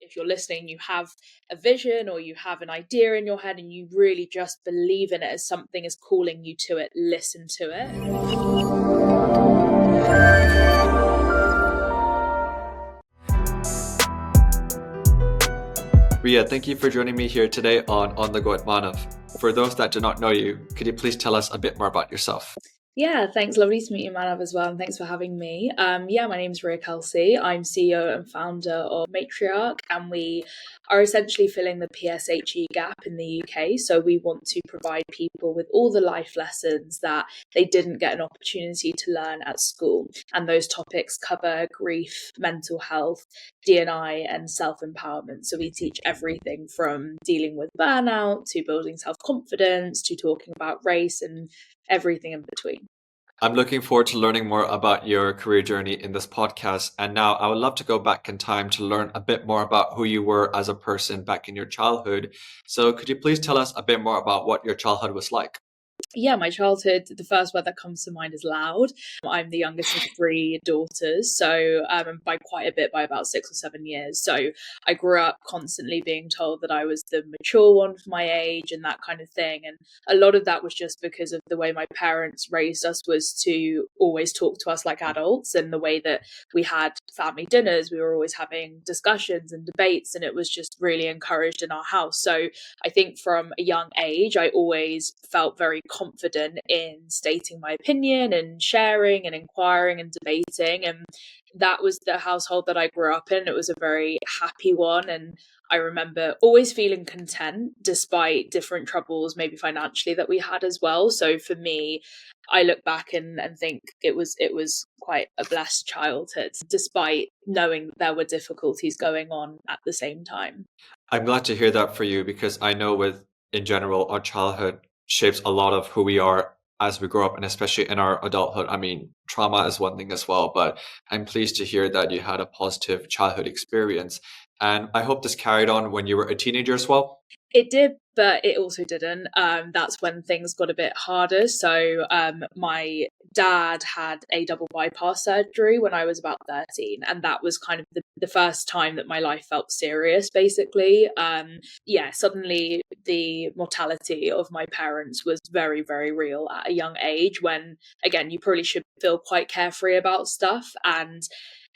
if you're listening, you have a vision or you have an idea in your head and you really just believe in it as something is calling you to it, listen to it. Ria, thank you for joining me here today on the Go with Manav. For those that do not know you, could you please tell us a bit more about yourself? Yeah, thanks. Lovely to meet you, Manav, as well. And thanks for having me. My name's Ria Kalsi. I'm CEO and founder of Matriarch, and we are essentially filling the PSHE gap in the UK. So we want to provide people with all the life lessons that they didn't get an opportunity to learn at school. And those topics cover grief, mental health, D&I, and self-empowerment. So we teach everything from dealing with burnout to building self-confidence to talking about race and everything in between. I'm looking forward to learning more about your career journey in this podcast. And now I would love to go back in time to learn a bit more about who you were as a person back in your childhood. So could you please tell us a bit more about what your childhood was like? Yeah, my childhood, the first word that comes to mind is loud. I'm the youngest of three daughters, so by quite a bit, by about 6 or 7 years. So I grew up constantly being told that I was the mature one for my age and that kind of thing. And a lot of that was just because of the way my parents raised us, was to always talk to us like adults, and the way that we had family dinners, we were always having discussions and debates, and it was just really encouraged in our house. So I think from a young age, I always felt very confident in stating my opinion and sharing and inquiring and debating. And that was the household that I grew up in. It was a very happy one. And I remember always feeling content despite different troubles, maybe financially, that we had as well. So for me, I look back and think it was quite a blessed childhood, despite knowing that there were difficulties going on at the same time. I'm glad to hear that for you, because I know in general, our childhood shapes a lot of who we are as we grow up, and especially in our adulthood. I mean, trauma is one thing as well, but I'm pleased to hear that you had a positive childhood experience. And I hope this carried on when you were a teenager as well. It did, but it also didn't. That's when things got a bit harder. So my dad had a double bypass surgery when I was about 13. And that was kind of the first time that my life felt serious, basically. Suddenly the mortality of my parents was very, very real at a young age, when, again, you probably should feel quite carefree about stuff. And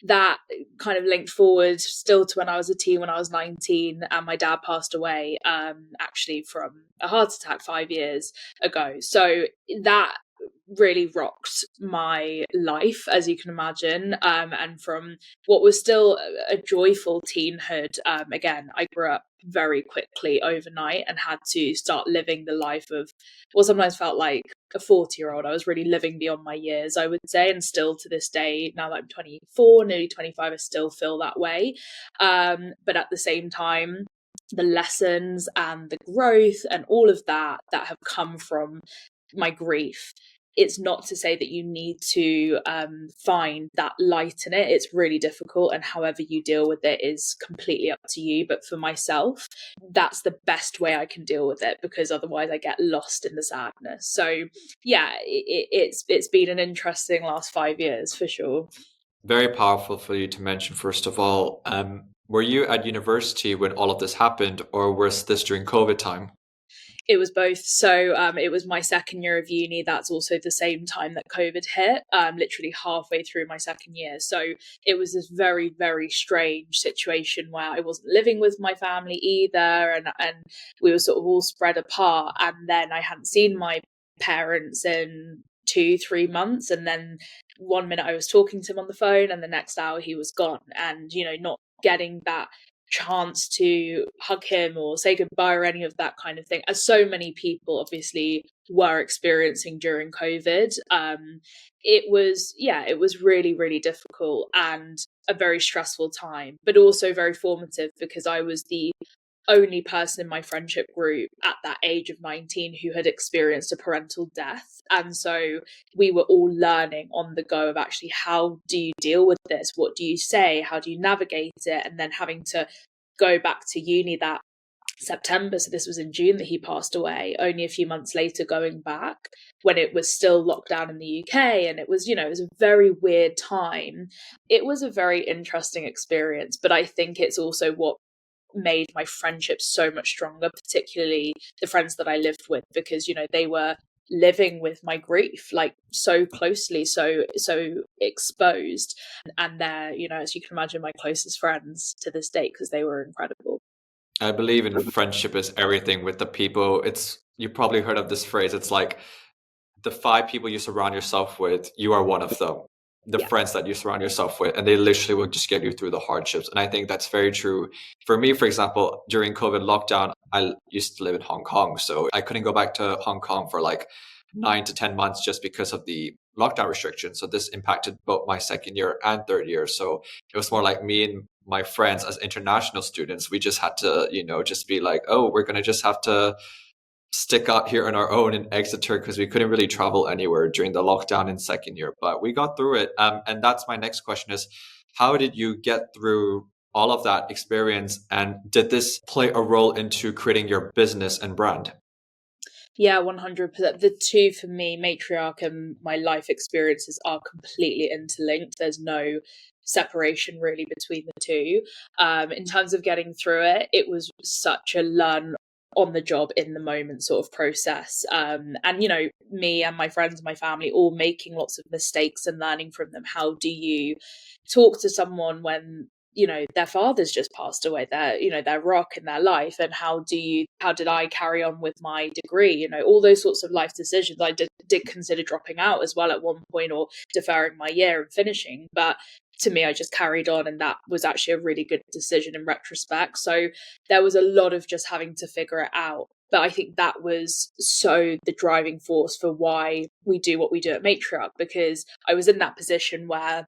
that kind of linked forward still to when I was a teen, when I was 19, and my dad passed away actually from a heart attack 5 years ago. So that really rocked my life, as you can imagine. And from what was still a joyful teenhood, again, I grew up very quickly overnight and had to start living the life of what sometimes felt like a 40-year-old. I was really living beyond my years, I would say, and still to this day, now that I'm 24, nearly 25, I still feel that way. But at the same time, the lessons and the growth and all of that have come from my grief, it's not to say that you need to find that light in it. It's really difficult, and however you deal with it is completely up to you. But for myself, that's the best way I can deal with it, because otherwise I get lost in the sadness. So yeah, it's been an interesting last 5 years for sure. Very powerful for you to mention, first of all. Were you at university when all of this happened, or was this during COVID time? It was both. So it was my second year of uni. That's also the same time that COVID hit, literally halfway through my second year. So it was this very, very strange situation where I wasn't living with my family either. And we were sort of all spread apart. And then I hadn't seen my parents in 2-3 months. And then one minute I was talking to him on the phone, and the next hour he was gone. And, not getting that chance to hug him or say goodbye or any of that kind of thing, as so many people obviously were experiencing during COVID. It was really, really difficult and a very stressful time, but also very formative, because I was the only person in my friendship group at that age of 19 who had experienced a parental death. And so we were all learning on the go of actually, how do you deal with this? What do you say? How do you navigate it? And then having to go back to uni that September. So this was in June that he passed away, only a few months later going back, when it was still locked down in the UK. And it was, it was a very weird time. It was a very interesting experience, but I think it's also what made my friendships so much stronger, particularly the friends that I lived with, because, you know, they were living with my grief like so closely, so exposed, and they're, you know, as you can imagine, my closest friends to this day, because they were incredible. I believe in friendship is everything with the people. It's, you probably heard of this phrase. It's like the 5 people you surround yourself with, you are one of them. The Yeah. friends that you surround yourself with, and they literally will just get you through the hardships. And I think that's very true. For me, for example, during COVID lockdown, I used to live in Hong Kong. So I couldn't go back to Hong Kong for like 9 to 10 months just because of the lockdown restrictions. So this impacted both my second year and third year. So it was more like me and my friends as international students, we just had to, you know, just be like, oh, we're going to just have to stick out here on our own in Exeter because we couldn't really travel anywhere during the lockdown in second year, but we got through it. And that's my next question is, how did you get through all of that experience? And did this play a role into creating your business and brand? Yeah, 100%. The two for me, Matriarch and my life experiences, are completely interlinked. There's no separation really between the two. In terms of getting through it, it was such a learn on the job, in the moment sort of process. And, you know, me and my friends and my family all making lots of mistakes and learning from them. How do you talk to someone when, you know, their father's just passed away, their, you know, their rock in their life? And how did I carry on with my degree? You know, all those sorts of life decisions. I did consider dropping out as well at one point, or deferring my year and finishing, but to me, I just carried on, and that was actually a really good decision in retrospect. So there was a lot of just having to figure it out. But I think that was so the driving force for why we do what we do at Matriarch, because I was in that position where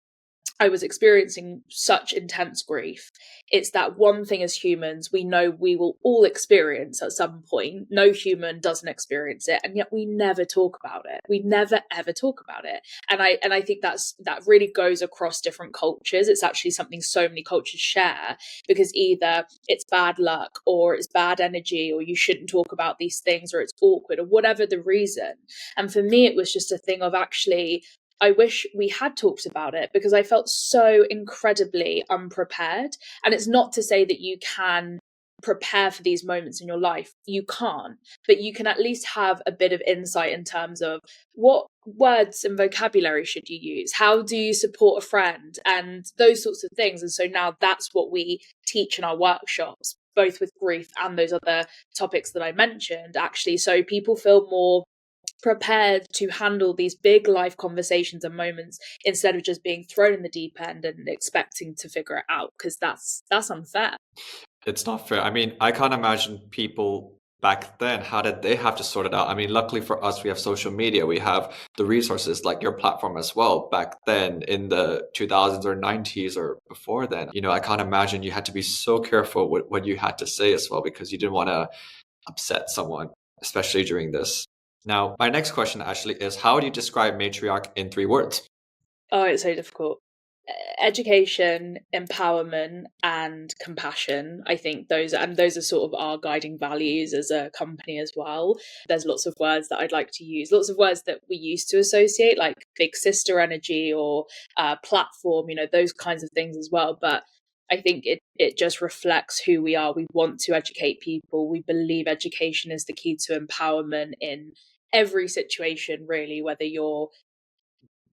I was experiencing such intense grief. It's that one thing as humans we know we will all experience at some point. No human doesn't experience it, and yet we never talk about it. We never ever talk about it. And I think that really goes across different cultures. It's actually something so many cultures share, because either it's bad luck, or it's bad energy, or you shouldn't talk about these things, or it's awkward, or whatever the reason. And for me, it was just a thing of, actually, I wish we had talked about it, because I felt so incredibly unprepared. And it's not to say that you can prepare for these moments in your life. You can't, but you can at least have a bit of insight in terms of what words and vocabulary should you use? How do you support a friend? And those sorts of things. And so now that's what we teach in our workshops, both with grief and those other topics that I mentioned, actually. So people feel more prepared to handle these big life conversations and moments, instead of just being thrown in the deep end and expecting to figure it out, because that's unfair. It's not fair. I mean, I can't imagine people back then, how did they have to sort it out? I mean, luckily for us, we have social media, we have the resources like your platform as well. Back then in the 2000s or 90s or before then, you know, I can't imagine you had to be so careful with what you had to say as well, because you didn't want to upset someone, especially during this. Now, my next question actually is, how do you describe Matriarch in 3 words? Oh, it's so difficult. Education, empowerment, and compassion. I think those are sort of our guiding values as a company as well. There's lots of words that I'd like to use, lots of words that we used to associate, like big sister energy, or platform, you know, those kinds of things as well. But I think it just reflects who we are. We want to educate people. We believe education is the key to empowerment in every situation, really, whether you're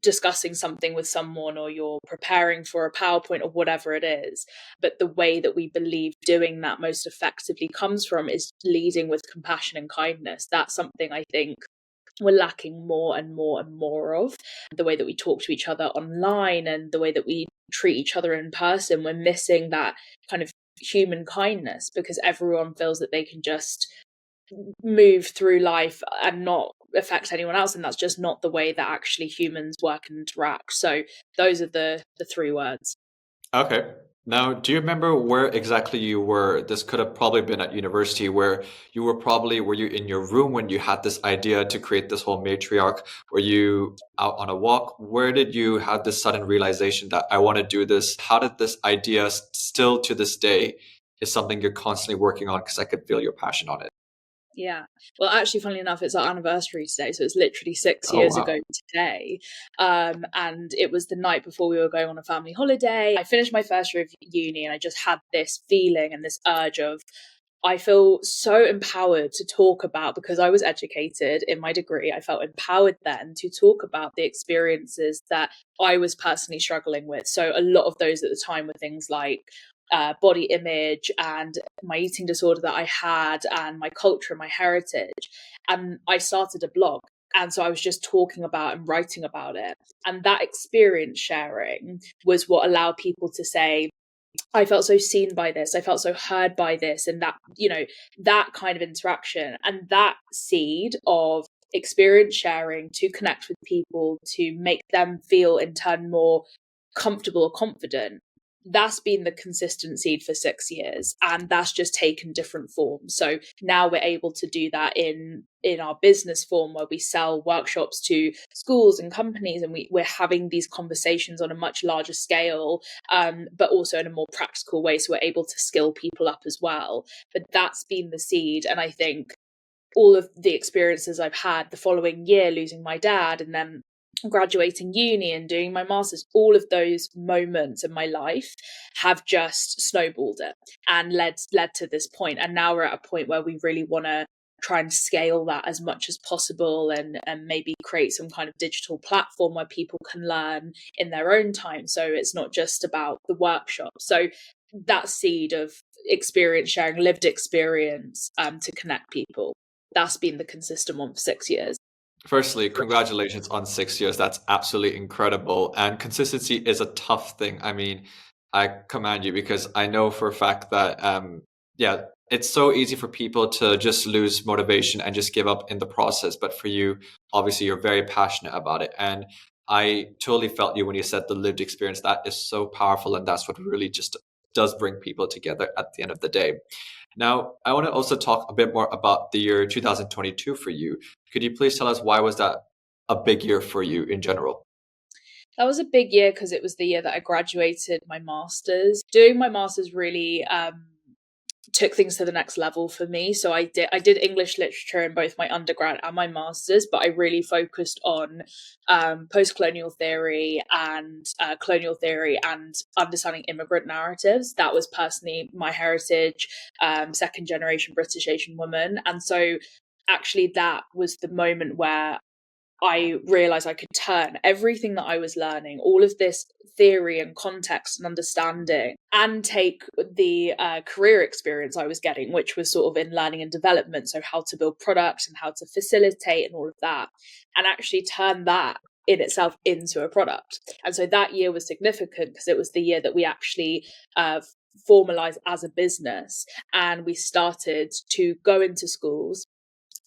discussing something with someone, or you're preparing for a PowerPoint, or whatever it is. But the way that we believe doing that most effectively comes from is leading with compassion and kindness. That's something I think we're lacking more and more and more of. The way that we talk to each other online, and the way that we treat each other in person, we're missing that kind of human kindness, because everyone feels that they can just move through life and not affect anyone else, and that's just not the way that actually humans work and interact. So those are the 3 words. Okay. Now, do you remember where exactly you were? This could have probably been at university, where you were probably, were you in your room when you had this idea to create this whole Matriarch? Were you out on a walk? Where did you have this sudden realization that I want to do this? How did this idea still to this day is something you're constantly working on? Because I could feel your passion on it. Yeah. Well, actually, funnily enough, it's our anniversary today. So it's literally 6 years Oh, ago wow. today. And it was the night before we were going on a family holiday. I finished my first year of uni and I just had this feeling and this urge of, I feel so empowered to talk about, because I was educated in my degree, I felt empowered then to talk about the experiences that I was personally struggling with. So a lot of those at the time were things like body image and my eating disorder that I had and my culture and my heritage. And I started a blog. And so I was just talking about and writing about it. And that experience sharing was what allowed people to say, I felt so seen by this. I felt so heard by this. And that, that kind of interaction and that seed of experience sharing to connect with people, to make them feel in turn more comfortable or confident, that's been the consistent seed for 6 years, and that's just taken different forms. So now we're able to do that in our business form, where we sell workshops to schools and companies, and we're having these conversations on a much larger scale, but also in a more practical way, so we're able to skill people up as well. But that's been the seed. And I think all of the experiences I've had the following year, losing my dad and then graduating uni and doing my master's, all of those moments in my life have just snowballed it and led to this point. And now we're at a point where we really want to try and scale that as much as possible, and maybe create some kind of digital platform where people can learn in their own time. So it's not just about the workshop. So that seed of experience sharing, lived experience, to connect people, that's been the consistent one for 6 years. Firstly, congratulations on 6 years. That's absolutely incredible. And consistency is a tough thing. I mean, I commend you because I know for a fact that, yeah, it's so easy for people to just lose motivation and just give up in the process. But for you, obviously, you're very passionate about it. And I totally felt you when you said the lived experience. That is so powerful. And that's what really just does bring people together at the end of the day. Now, I want to also talk a bit more about the year 2022 for you. Could you please tell us why was that a big year for you in general? That was a big year because it was the year that I graduated my master's. Doing my master's really took things to the next level for me. So I did English literature in both my undergrad and my master's, but I really focused on post-colonial theory and colonial theory and understanding immigrant narratives. That was personally my heritage, second generation British Asian woman. And so actually that was the moment where I realized I could turn everything that I was learning, all of this theory and context and understanding, and take the career experience I was getting, which was sort of in learning and development. So, how to build products and how to facilitate and all of that, and actually turn that in itself into a product. And so that year was significant because it was the year that we actually formalized as a business, and we started to go into schools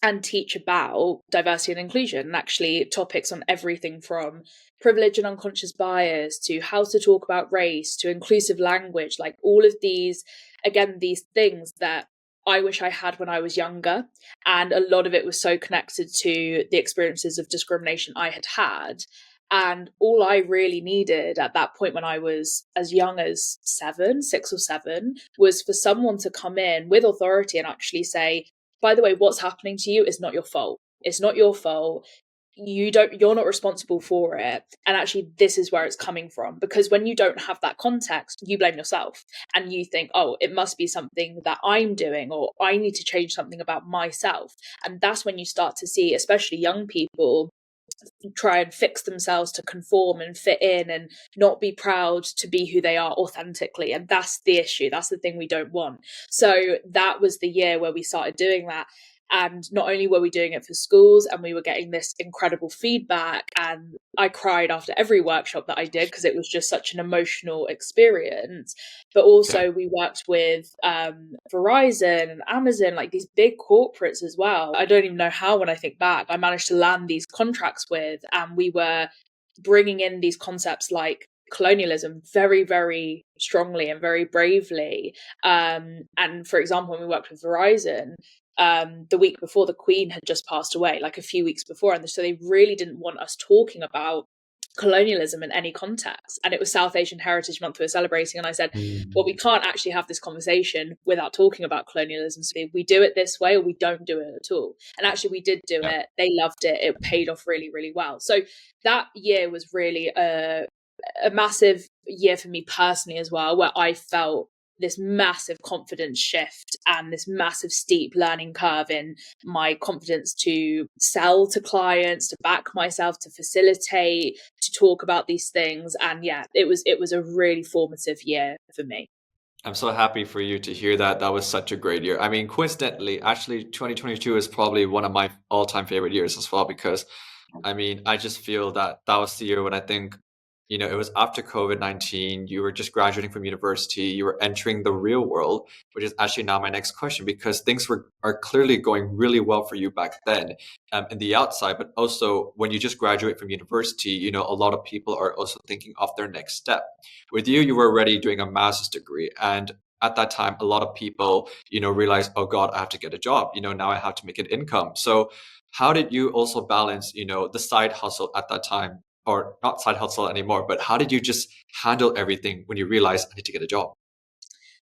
and teach about diversity and inclusion, and actually topics on everything from privilege and unconscious bias to how to talk about race to inclusive language, like all of these, again, these things that I wish I had when I was younger. And a lot of it was so connected to the experiences of discrimination I had had. And all I really needed at that point, when I was as young as 6 or 7, was for someone to come in with authority and actually say, by the way, what's happening to you is not your fault. It's not your fault. You're not responsible for it. And actually, this is where it's coming from. Because when you don't have that context, you blame yourself and you think, oh, it must be something that I'm doing, or I need to change something about myself. And that's when you start to see, especially young people, try and fix themselves to conform and fit in and not be proud to be who they are authentically. And that's the issue. That's the thing we don't want. So that was the year where we started doing that. And not only were we doing it for schools, and we were getting this incredible feedback, and I cried after every workshop that I did because it was just such an emotional experience. But Yeah. also we worked with Verizon and Amazon, like these big corporates as well. I don't even know how, when I think back, I managed to land these contracts with, and we were bringing in these concepts like colonialism very, very strongly and very bravely. And for example, when we worked with Verizon, the week before, the Queen had just passed away, like a few weeks before, and so they really didn't want us talking about colonialism in any context. And it was South Asian Heritage Month we were celebrating, and I said, well, we can't actually have this conversation without talking about colonialism. So we do it this way or we don't do it at all. And actually we did do it. They loved it. It paid off really, really well. So that year was really a massive year for me personally as well, where I felt this massive confidence shift and this massive steep learning curve in my confidence to sell to clients, to back myself, to facilitate, to talk about these things. And yeah, it was a really formative year for me. I'm so happy for you to hear that. That was such a great year. I mean, coincidentally, actually, 2022 is probably one of my all-time favorite years as well, because I mean, I just feel that that was the year when I think, it was after COVID-19, you were just graduating from university, you were entering the real world, which is actually now my next question, because things are clearly going really well for you back then, in the outside, but also when you just graduate from university, a lot of people are also thinking of their next step. With you, you were already doing a master's degree, and at that time, a lot of people, realize, oh God, I have to get a job. Now I have to make an income. So how did you also balance, the side hustle at that time, or not side hustle anymore, but how did you just handle everything when you realized I need to get a job?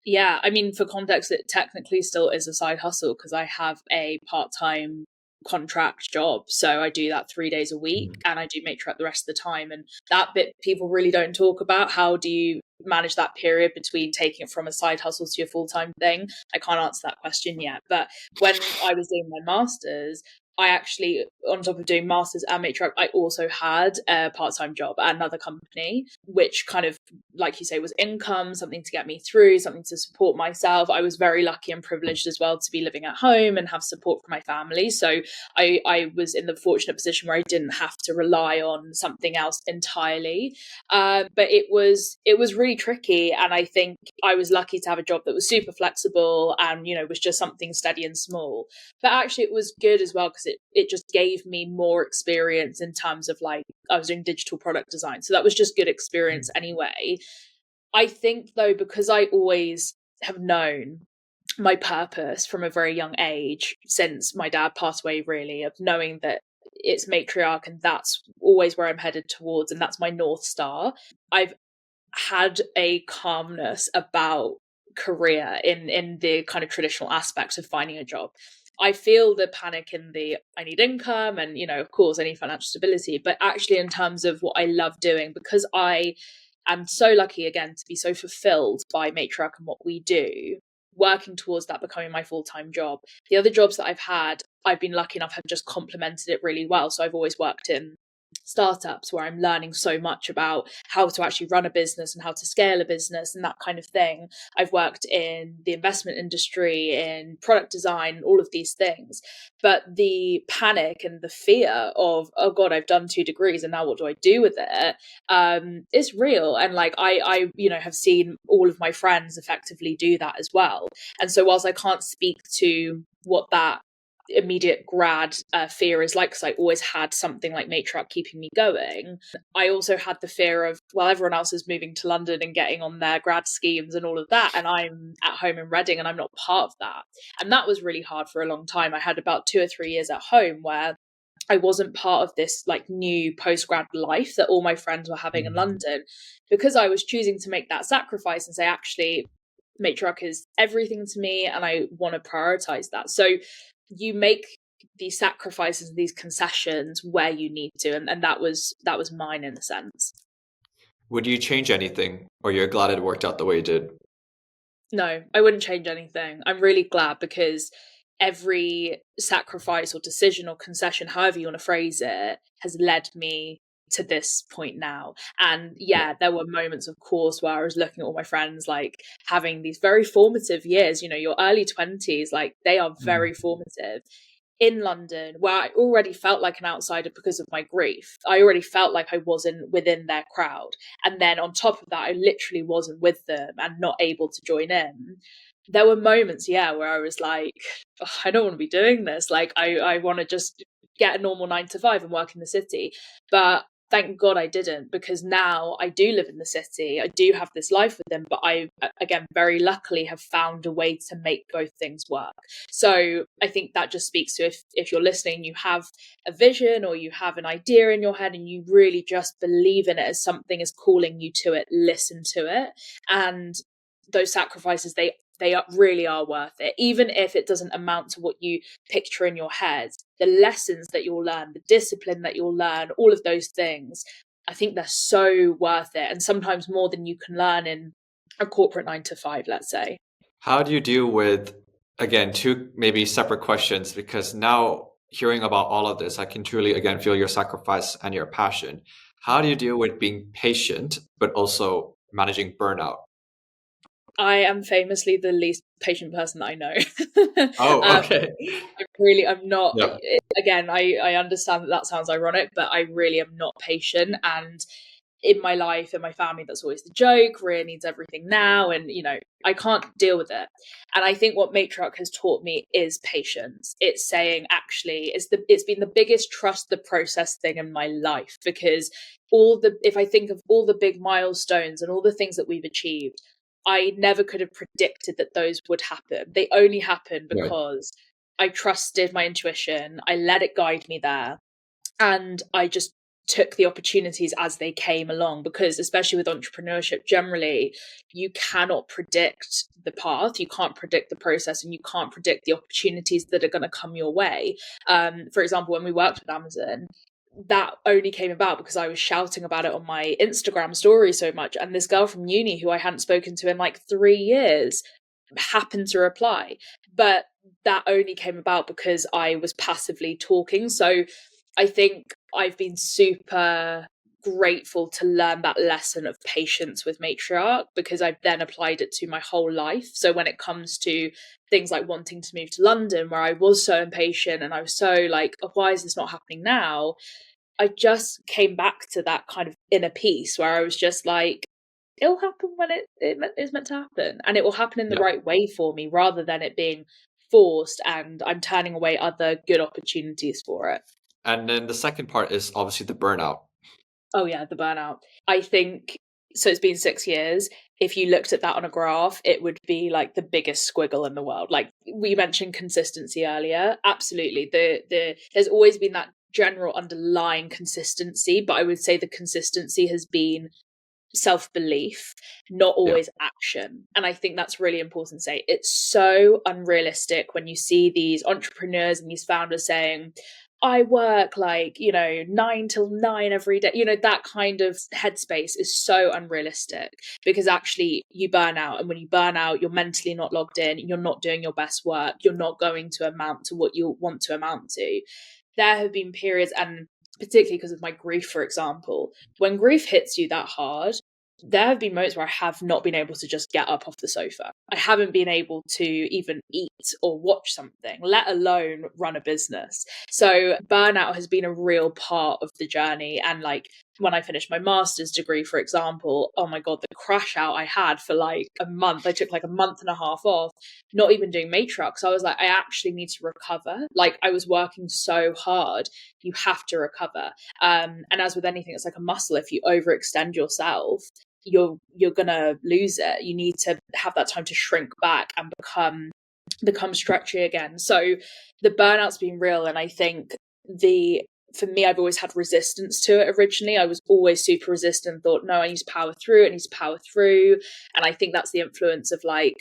Yeah, I mean, for context, it technically still is a side hustle because I have a part-time contract job. So I do that 3 days a week and I do Matriarch the rest of the time. And that bit people really don't talk about. How do you manage that period between taking it from a side hustle to your full-time thing? I can't answer that question yet. But when I was doing my master's, I actually, on top of doing masters and Matriarch, I also had a part-time job at another company, which kind of, like you say, was income, something to get me through, something to support myself. I was very lucky and privileged as well to be living at home and have support from my family. So I was in the fortunate position where I didn't have to rely on something else entirely. But it was really tricky. And I think I was lucky to have a job that was super flexible and, was just something steady and small. But actually it was good as well because it just gave me more experience in terms of like I was doing digital product design. So that was just good experience anyway. I think though, because I always have known my purpose from a very young age, since my dad passed away, really, of knowing that it's Matriarch and that's always where I'm headed towards and that's my North Star, I've had a calmness about career in the kind of traditional aspects of finding a job. I feel the panic in the I need income and, of course, I need financial stability. But actually, in terms of what I love doing, because I am so lucky, again, to be so fulfilled by Matriarch and what we do, working towards that becoming my full-time job. The other jobs that I've had, I've been lucky enough, have just complemented it really well. So I've always worked in startups where I'm learning so much about how to actually run a business and how to scale a business and that kind of thing. I've worked in the investment industry, in product design, all of these things. But the panic and the fear of, oh God, I've done 2 degrees and now what do I do with it? Is real. And like I have seen all of my friends effectively do that as well. And so whilst I can't speak to what that immediate grad fear is like, because I always had something like Matriarch keeping me going, I also had the fear of, well, everyone else is moving to London and getting on their grad schemes and all of that, and I'm at home in Reading and I'm not part of that. And that was really hard for a long time. I had about 2 or 3 years at home where I wasn't part of this like new post-grad life that all my friends were having in London, because I was choosing to make that sacrifice and say, actually, Matriarch is everything to me and I want to prioritize that. So you make these sacrifices, these concessions where you need to, and that was mine in a sense. Would you change anything, or you're glad it worked out the way it did? No, I wouldn't change anything. I'm really glad, because every sacrifice or decision or concession, however you want to phrase it, has led me to this point now. And yeah, there were moments, of course, where I was looking at all my friends like having these very formative years, your early 20s, like they are very formative in London, where I already felt like an outsider because of my grief. I already felt like I wasn't within their crowd. And then on top of that, I literally wasn't with them and not able to join in. There were moments, yeah, where I was like, oh, I don't want to be doing this. Like, I want to just get a normal 9 to 5 and work in the city. But thank God I didn't, because now I do live in the city. I do have this life with them, but I, again, very luckily have found a way to make both things work. So I think that just speaks to, if you're listening, you have a vision or you have an idea in your head and you really just believe in it as something is calling you to it, listen to it. And those sacrifices, they really are worth it, even if it doesn't amount to what you picture in your head. The lessons that you'll learn, the discipline that you'll learn, all of those things, I think they're so worth it, and sometimes more than you can learn in a corporate 9 to 5, let's say. How do you deal with, again, two maybe separate questions, because now hearing about all of this, I can truly, again, feel your sacrifice and your passion. How do you deal with being patient, but also managing burnout? I am famously the least patient person that I know. Oh, okay. I'm not, Yeah. again, I understand that sounds ironic, but I really am not patient. And in my life, in my family, that's always the joke. Rhea needs everything now. And, I can't deal with it. And I think what Matriarch has taught me is patience. It's saying, actually, it's been the biggest trust the process thing in my life, because if I think of all the big milestones and all the things that we've achieved, I never could have predicted that those would happen. They only happened Right. because I trusted my intuition. I let it guide me there. And I just took the opportunities as they came along, because especially with entrepreneurship generally, you cannot predict the path, you can't predict the process, and you can't predict the opportunities that are going to come your way. For example, when we worked with Amazon, that only came about because I was shouting about it on my Instagram story so much, and this girl from uni who I hadn't spoken to in like 3 years happened to reply. But that only came about because I was passively talking. So I think I've been super grateful to learn that lesson of patience with Matriarch, because I've then applied it to my whole life. So when it comes to things like wanting to move to London, where I was so impatient and I was so like, oh, why is this not happening now? I just came back to that kind of inner peace where I was just like, it'll happen when it is meant to happen, and it will happen in the Yeah. right way for me, rather than it being forced and I'm turning away other good opportunities for it. And then the second part is obviously the burnout. Oh yeah, the burnout. I think so. It's been 6 years. If you looked at that on a graph, it would be like the biggest squiggle in the world. Like we mentioned consistency earlier. Absolutely. There's always been that general underlying consistency, but I would say the consistency has been self-belief, not Yeah. always action. And I think that's really important to say. It's so unrealistic when you see these entrepreneurs and these founders saying, I work like, 9 till 9 every day. That kind of headspace is so unrealistic, because actually you burn out. And when you burn out, you're mentally not logged in. You're not doing your best work. You're not going to amount to what you want to amount to. There have been periods, and particularly because of my grief, for example, when grief hits you that hard, there have been moments where I have not been able to just get up off the sofa. I haven't been able to even eat or watch something, let alone run a business. So burnout has been a real part of the journey. And like when I finished my master's degree, for example, oh my God, the crash out I had for like a month. I took like a month and a half off, not even doing Matriarch. So I was like, I actually need to recover. Like I was working so hard. You have to recover. And as with anything, it's like a muscle. If you overextend yourself, you're gonna lose it. You need to have that time to shrink back and become stretchy again. So the burnout's been real, and I think for me, I've always had resistance to it. Originally, I was always super resistant, thought, no, I need to power through, and I think that's the influence of like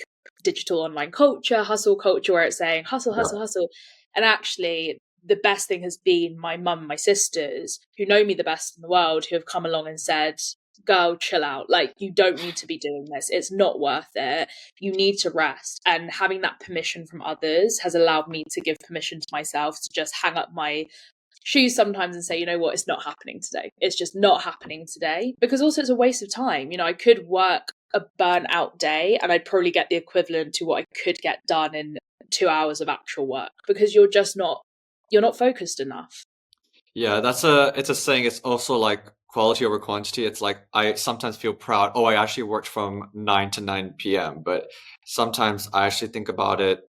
digital online culture, hustle culture, where it's saying hustle, hustle, hustle. And actually the best thing has been my mum and my sisters, who know me the best in the world, who have come along and said, girl, chill out. Like, you don't need to be doing this. It's not worth it. You need to rest. And having that permission from others has allowed me to give permission to myself to just hang up my shoes sometimes and say, you know what, it's not happening today. It's just not happening today. Because also it's a waste of time. I could work a burnout day and I'd probably get the equivalent to what I could get done in 2 hours of actual work, because you're not focused enough. Yeah, it's a saying. It's also like quality over quantity. It's like I sometimes feel proud. Oh, I actually worked from 9 to 9 p.m. But sometimes I actually think about it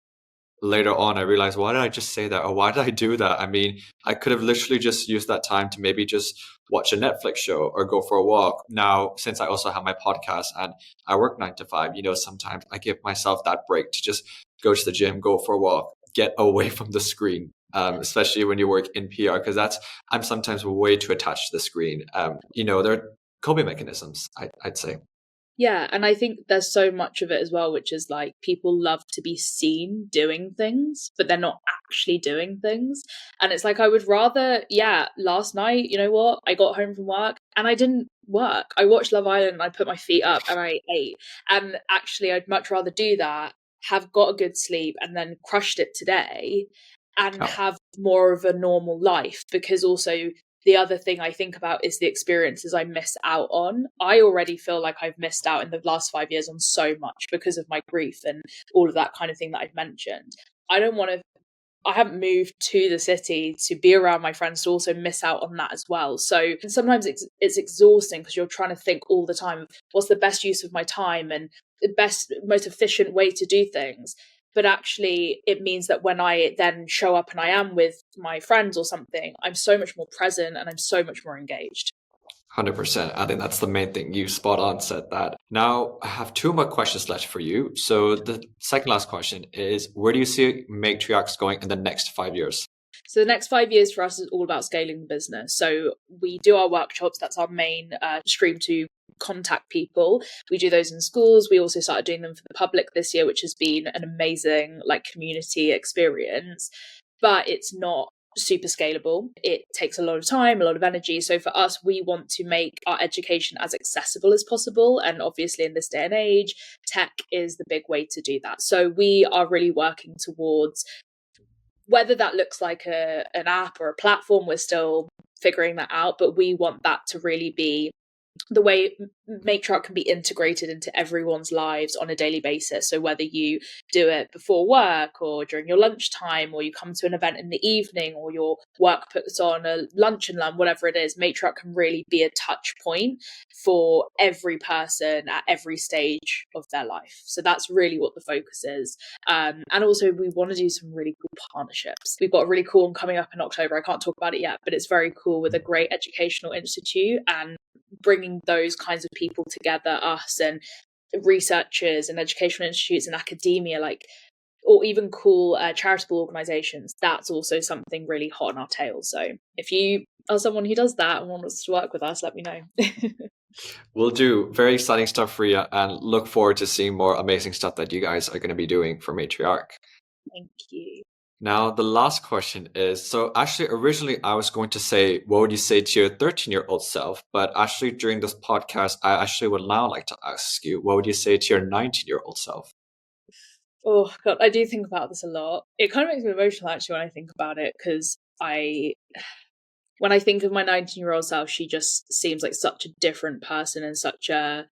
later on, I realized, why did I just say that? Or why did I do that? I mean, I could have literally just used that time to maybe just watch a Netflix show or go for a walk. Now, since I also have my podcast and I work 9 to 5, sometimes I give myself that break to just go to the gym, go for a walk, get away from the screen. Especially when you work in PR, because I'm sometimes way too attached to the screen. There are coping mechanisms, I'd say. Yeah, and I think there's so much of it as well, which is like people love to be seen doing things, but they're not actually doing things. And it's like, I would rather, last night, you know what? I got home from work and I didn't work. I watched Love Island and I put my feet up and I ate. And actually, I'd much rather do that, have got a good sleep and then crushed it today and have more of a normal life, because also the other thing I think about is the experiences I miss out on. I already feel like I've missed out in the last 5 years on so much because of my grief and all of that kind of thing that I've mentioned. I haven't moved to the city to be around my friends to also miss out on that as well. So sometimes it's exhausting because you're trying to think all the time, what's the best use of my time and the best, most efficient way to do things. But actually, it means that when I then show up and I am with my friends or something, I'm so much more present and I'm so much more engaged. 100%. I think that's the main thing. You spot on said that. Now, I have 2 more questions left for you. So the second last question is, where do you see Matriarchs going in the next 5 years? So the next 5 years for us is all about scaling the business. So we do our workshops. That's our main stream to contact people. We do those in schools. We also started doing them for the public this year, which has been an amazing community experience, but it's not super scalable. It takes a lot of time, a lot of energy. So for us, we want to make our education as accessible as possible. And obviously in this day and age, tech is the big way to do that. So we are really working towards whether that looks like an app or a platform. We're still figuring that out, but we want that to really be the way Matriarch can be integrated into everyone's lives on a daily basis. So whether you do it before work or during your lunchtime, or you come to an event in the evening, or your work puts on a lunch and learn, whatever it is, Matriarch can really be a touch point for every person at every stage of their life. So that's really what the focus is. And also we want to do some really cool partnerships. We've got a really cool one coming up in October. I can't talk about it yet, but it's very cool, with a great educational institute, and bringing those kinds of people together, us and researchers and educational institutes and academia, or even cool charitable organizations. That's also something really hot on our tail. So if you are someone who does that and wants to work with us, let me know. We'll do. Very exciting stuff for you, and look forward to seeing more amazing stuff that you guys are going to be doing for Matriarch. Thank you. Now, the last question is, so actually originally I was going to say, what would you say to your 13-year-old self? But actually during this podcast, I actually would now like to ask you, what would you say to your 19-year-old self? Oh God, I do think about this a lot. It kind of makes me emotional actually when I think about it, because when I think of my 19-year-old self, she just seems like such a different person and such a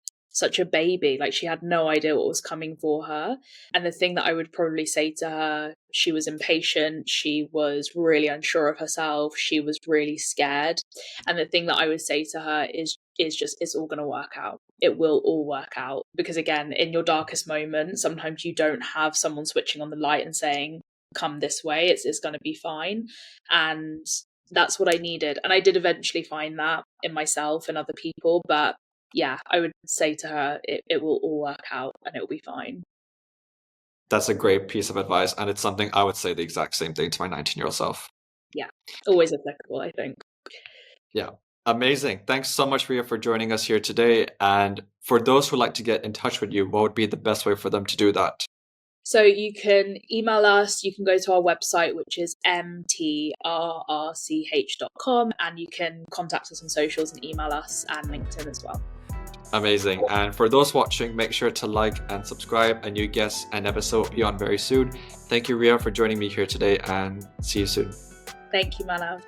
baby. Like, she had no idea what was coming for her. And the thing that I would probably say to her, she was impatient, she was really unsure of herself, she was really scared. And the thing that I would say to her is just, it's all going to work out. It will all work out. Because again, in your darkest moment, sometimes you don't have someone switching on the light and saying, come this way, it's going to be fine. And that's what I needed. And I did eventually find that in myself and other people. But yeah, I would say to her, it will all work out and it will be fine. That's a great piece of advice. And it's something I would say the exact same thing to my 19-year-old self. Yeah, always applicable, I think. Yeah. Amazing. Thanks so much, Ria, for joining us here today. And for those who like to get in touch with you, what would be the best way for them to do that? So you can email us, you can go to our website, which is mtrrch.com, and you can contact us on socials and email us, and LinkedIn as well. Amazing. And for those watching, make sure to like and subscribe. A new guest and episode will be on very soon. Thank you, Ria, for joining me here today, and see you soon. Thank you, Manav.